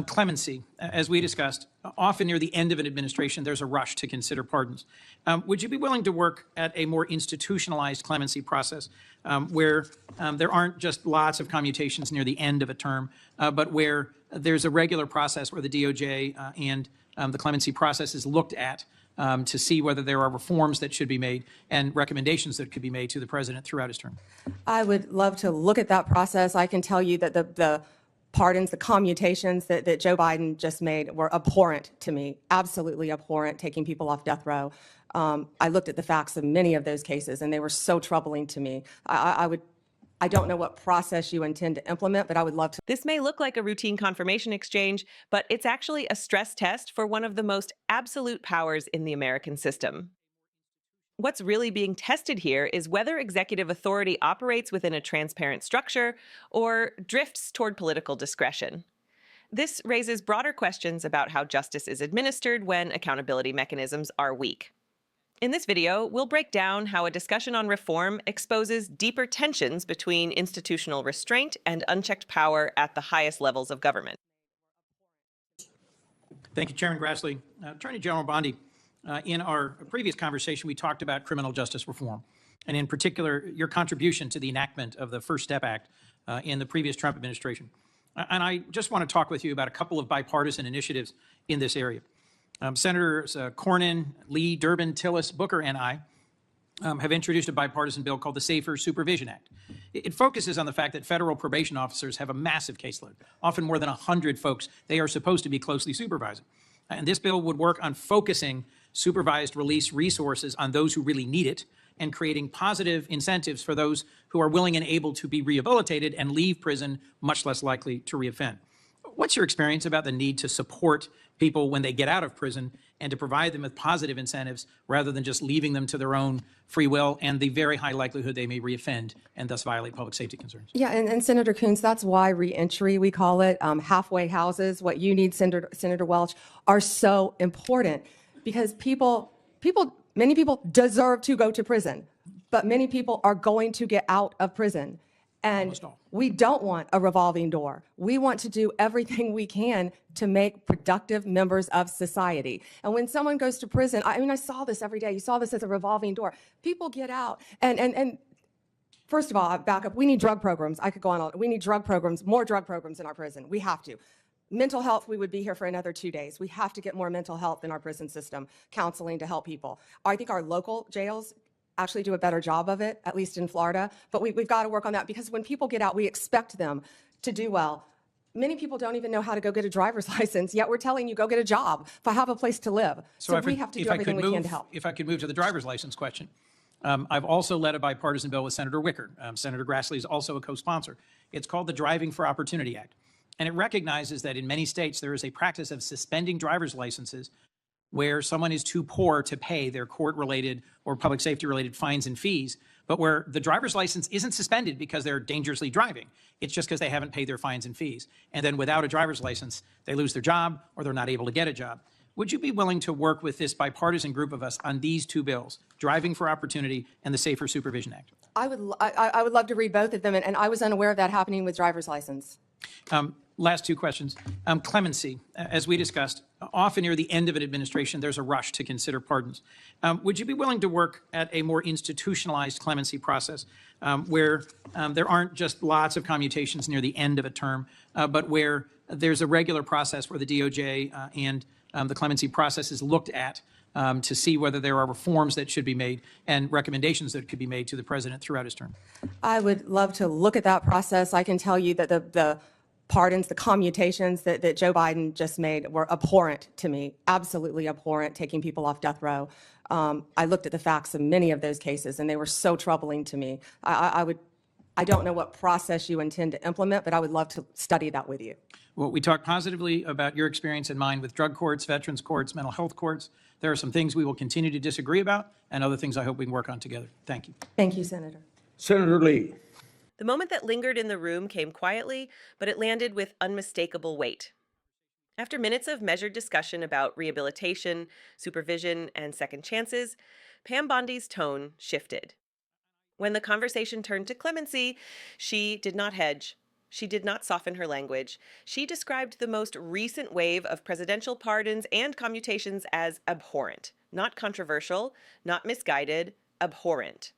Clemency, as we discussed, often near the end of an administration, there's a rush to consider pardons. Would you be willing to work at a more institutionalized clemency process where there aren't just lots of commutations near the end of a term, but where there's a regular process where the DOJ and the clemency process is looked at to see whether there are reforms that should be made and recommendations that could be made to the president throughout his term? I would love to look at that process. I can tell you that the pardons, the commutations that Joe Biden just made were abhorrent to me, absolutely abhorrent, taking people off death row. I looked at the facts of many of those cases, and they were so troubling to me. I don't know what process you intend to implement, but I would love to. This may look like a routine confirmation exchange, but it's actually a stress test for one of the most absolute powers in the American system. What's really being tested here is whether executive authority operates within a transparent structure or drifts toward political discretion. This raises broader questions about how justice is administered when accountability mechanisms are weak. In this video, we'll break down how a discussion on reform exposes deeper tensions between institutional restraint and unchecked power at the highest levels of government. Thank you, Chairman Grassley. Attorney General Bondi, in our previous conversation, we talked about criminal justice reform, and in particular, your contribution to the enactment of the First Step Act in the previous Trump administration. And I just want to talk with you about a couple of bipartisan initiatives in this area. Senators Cornyn, Lee, Durbin, Tillis, Booker, and I have introduced a bipartisan bill called the Safer Supervision Act. It focuses on the fact that federal probation officers have a massive caseload, often more than 100 folks they are supposed to be closely supervising. And this bill would work on focusing supervised release resources on those who really need it and creating positive incentives for those who are willing and able to be rehabilitated and leave prison much less likely to reoffend. What's your experience about the need to support people when they get out of prison and to provide them with positive incentives rather than just leaving them to their own free will and the very high likelihood they may reoffend and thus violate public safety concerns? Yeah, and Senator Coons, that's why reentry, we call it, halfway houses, what you need, Senator Welch, are so important because many people deserve to go to prison, but many people are going to get out of prison. And we don't want a revolving door. We want to do everything we can to make productive members of society. And when someone goes to prison, I mean, I saw this every day. You saw this as a revolving door. People get out. And first of all, back up. We need drug programs. I could go on all. We need drug programs, more drug programs in our prison. We have to. Mental health, we would be here for another 2 days. We have to get more mental health in our prison system, counseling to help people. I think our local jails actually do a better job of it, at least in Florida. But we've got to work on that because when people get out, we expect them to do well. Many people don't even know how to go get a driver's license, yet we're telling you, go get a job, if I have a place to live. So we have to do everything we can to help. If I could move to the driver's license question. I've also led a bipartisan bill with Senator Wicker. Senator Grassley is also a co-sponsor. It's called the Driving for Opportunity Act. And it recognizes that in many states, there is a practice of suspending driver's licenses where someone is too poor to pay their court-related or public safety-related fines and fees, but where the driver's license isn't suspended because they're dangerously driving. It's just because they haven't paid their fines and fees. And then without a driver's license, they lose their job or they're not able to get a job. Would you be willing to work with this bipartisan group of us on these two bills, Driving for Opportunity and the Safer Supervision Act? I would love to read both of them, and I was unaware of that happening with driver's license. Last two questions. Clemency, as we discussed, often near the end of an administration, there's a rush to consider pardons. Would you be willing to work at a more institutionalized clemency process where there aren't just lots of commutations near the end of a term, but where there's a regular process where the DOJ and the clemency process is looked at to see whether there are reforms that should be made and recommendations that could be made to the president throughout his term? I would love to look at that process. I can tell you that the pardons, the commutations that Joe Biden just made were abhorrent to me, absolutely abhorrent, taking people off death row. I looked at the facts of many of those cases, and they were so troubling to me. I don't know what process you intend to implement, but I would love to study that with you. Well, we talked positively about your experience and mine with drug courts, veterans courts, mental health courts. There are some things we will continue to disagree about and other things I hope we can work on together. Thank you. Thank you, Senator. Senator Lee. The moment that lingered in the room came quietly, but it landed with unmistakable weight. After minutes of measured discussion about rehabilitation, supervision, and second chances, Pam Bondi's tone shifted. When the conversation turned to clemency, she did not hedge. She did not soften her language. She described the most recent wave of presidential pardons and commutations as abhorrent, not controversial, not misguided, abhorrent.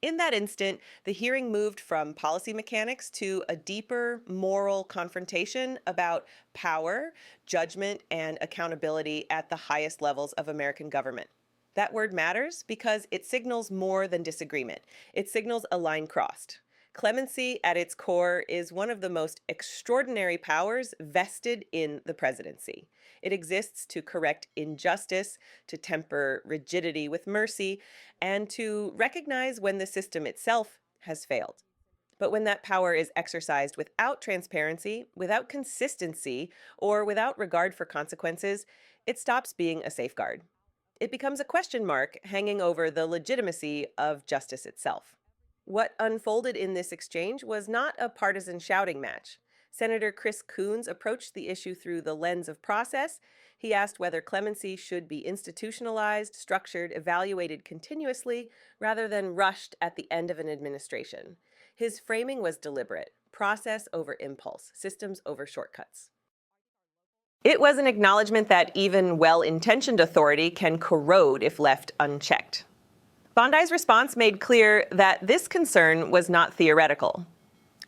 In that instant, the hearing moved from policy mechanics to a deeper moral confrontation about power, judgment, and accountability at the highest levels of American government. That word matters because it signals more than disagreement. It signals a line crossed. Clemency, at its core, is one of the most extraordinary powers vested in the presidency. It exists to correct injustice, to temper rigidity with mercy, and to recognize when the system itself has failed. But when that power is exercised without transparency, without consistency, or without regard for consequences, it stops being a safeguard. It becomes a question mark hanging over the legitimacy of justice itself. What unfolded in this exchange was not a partisan shouting match. Senator Chris Coons approached the issue through the lens of process. He asked whether clemency should be institutionalized, structured, evaluated continuously, rather than rushed at the end of an administration. His framing was deliberate: process over impulse, systems over shortcuts. It was an acknowledgement that even well-intentioned authority can corrode if left unchecked. Bondi's response made clear that this concern was not theoretical.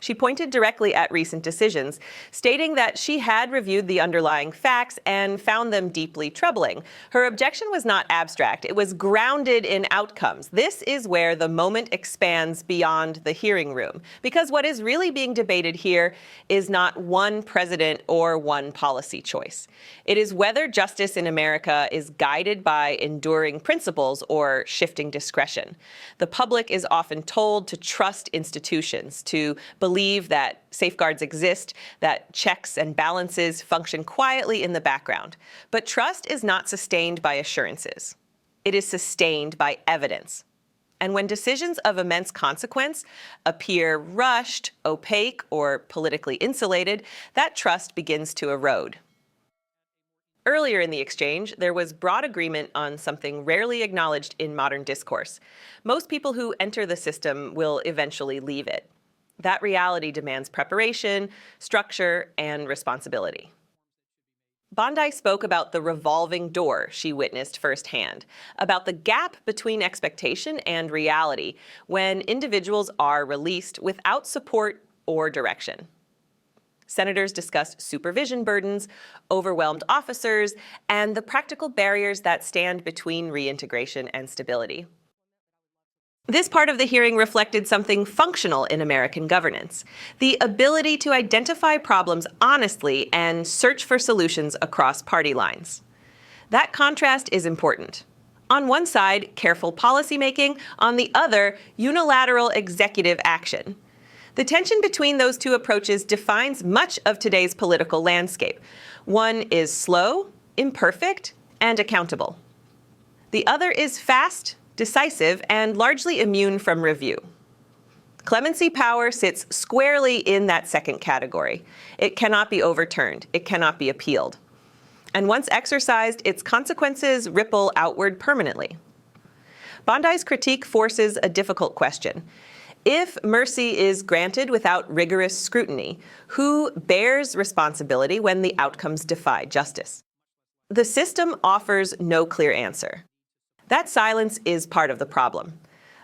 She pointed directly at recent decisions, stating that she had reviewed the underlying facts and found them deeply troubling. Her objection was not abstract. It was grounded in outcomes. This is where the moment expands beyond the hearing room, because what is really being debated here is not one president or one policy choice. It is whether justice in America is guided by enduring principles or shifting discretion. The public is often told to trust institutions, to believe that safeguards exist, that checks and balances function quietly in the background. But trust is not sustained by assurances. It is sustained by evidence. And when decisions of immense consequence appear rushed, opaque, or politically insulated, that trust begins to erode. Earlier in the exchange, there was broad agreement on something rarely acknowledged in modern discourse. Most people who enter the system will eventually leave it. That reality demands preparation, structure, and responsibility. Bondi spoke about the revolving door she witnessed firsthand, about the gap between expectation and reality when individuals are released without support or direction. Senators discussed supervision burdens, overwhelmed officers, and the practical barriers that stand between reintegration and stability. This part of the hearing reflected something functional in American governance: the ability to identify problems honestly and search for solutions across party lines. That contrast is important. On one side, careful policymaking; on the other, unilateral executive action. The tension between those two approaches defines much of today's political landscape. One is slow, imperfect, and accountable. The other is fast, decisive, and largely immune from review. Clemency power sits squarely in that second category. It cannot be overturned. It cannot be appealed. And once exercised, its consequences ripple outward permanently. Bondi's critique forces a difficult question. If mercy is granted without rigorous scrutiny, who bears responsibility when the outcomes defy justice? The system offers no clear answer. That silence is part of the problem.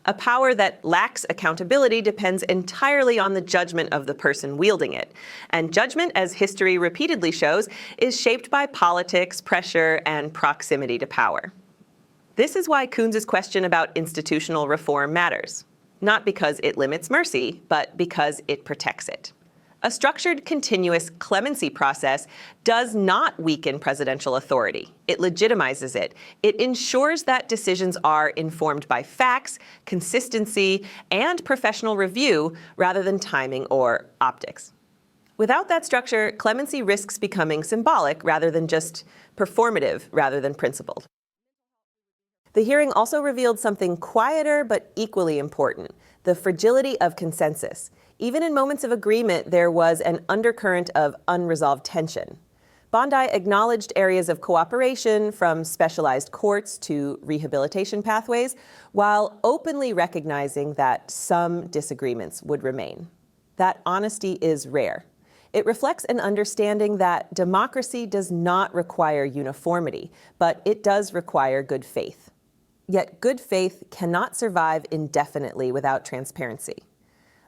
A power that lacks accountability depends entirely on the judgment of the person wielding it. And judgment, as history repeatedly shows, is shaped by politics, pressure, and proximity to power. This is why Coons' question about institutional reform matters. Not because it limits mercy, but because it protects it. A structured, continuous clemency process does not weaken presidential authority. It legitimizes it. It ensures that decisions are informed by facts, consistency, and professional review rather than timing or optics. Without that structure, clemency risks becoming symbolic rather than just performative rather than principled. The hearing also revealed something quieter but equally important: the fragility of consensus. Even in moments of agreement, there was an undercurrent of unresolved tension. Bondi acknowledged areas of cooperation, from specialized courts to rehabilitation pathways, while openly recognizing that some disagreements would remain. That honesty is rare. It reflects an understanding that democracy does not require uniformity, but it does require good faith. Yet good faith cannot survive indefinitely without transparency.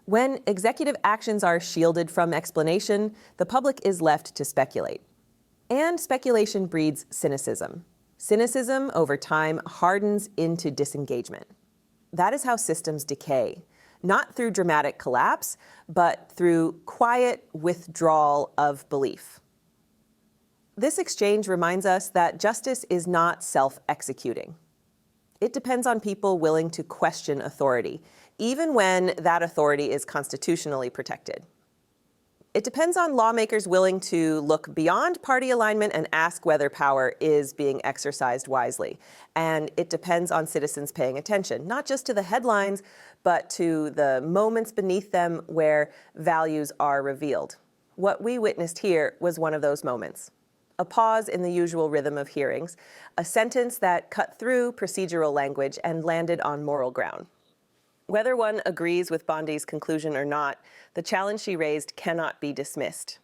When executive actions are shielded from explanation, the public is left to speculate. And speculation breeds cynicism. Cynicism, over time, hardens into disengagement. That is how systems decay, not through dramatic collapse, but through quiet withdrawal of belief. This exchange reminds us that justice is not self-executing. It depends on people willing to question authority, even when that authority is constitutionally protected. It depends on lawmakers willing to look beyond party alignment and ask whether power is being exercised wisely. And it depends on citizens paying attention, not just to the headlines, but to the moments beneath them where values are revealed. What we witnessed here was one of those moments. A pause in the usual rhythm of hearings, a sentence that cut through procedural language and landed on moral ground. Whether one agrees with Bondi's conclusion or not, the challenge she raised cannot be dismissed.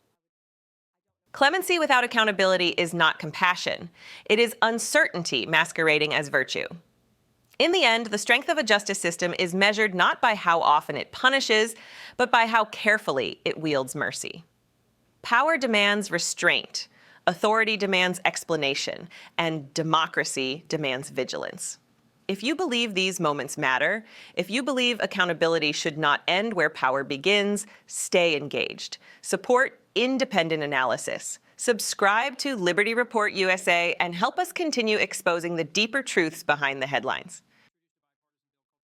Clemency without accountability is not compassion. It is uncertainty masquerading as virtue. In the end, the strength of a justice system is measured not by how often it punishes, but by how carefully it wields mercy. Power demands restraint, authority demands explanation, and democracy demands vigilance. If you believe these moments matter, if you believe accountability should not end where power begins, stay engaged. Support independent analysis. Subscribe to Liberty Report USA and help us continue exposing the deeper truths behind the headlines.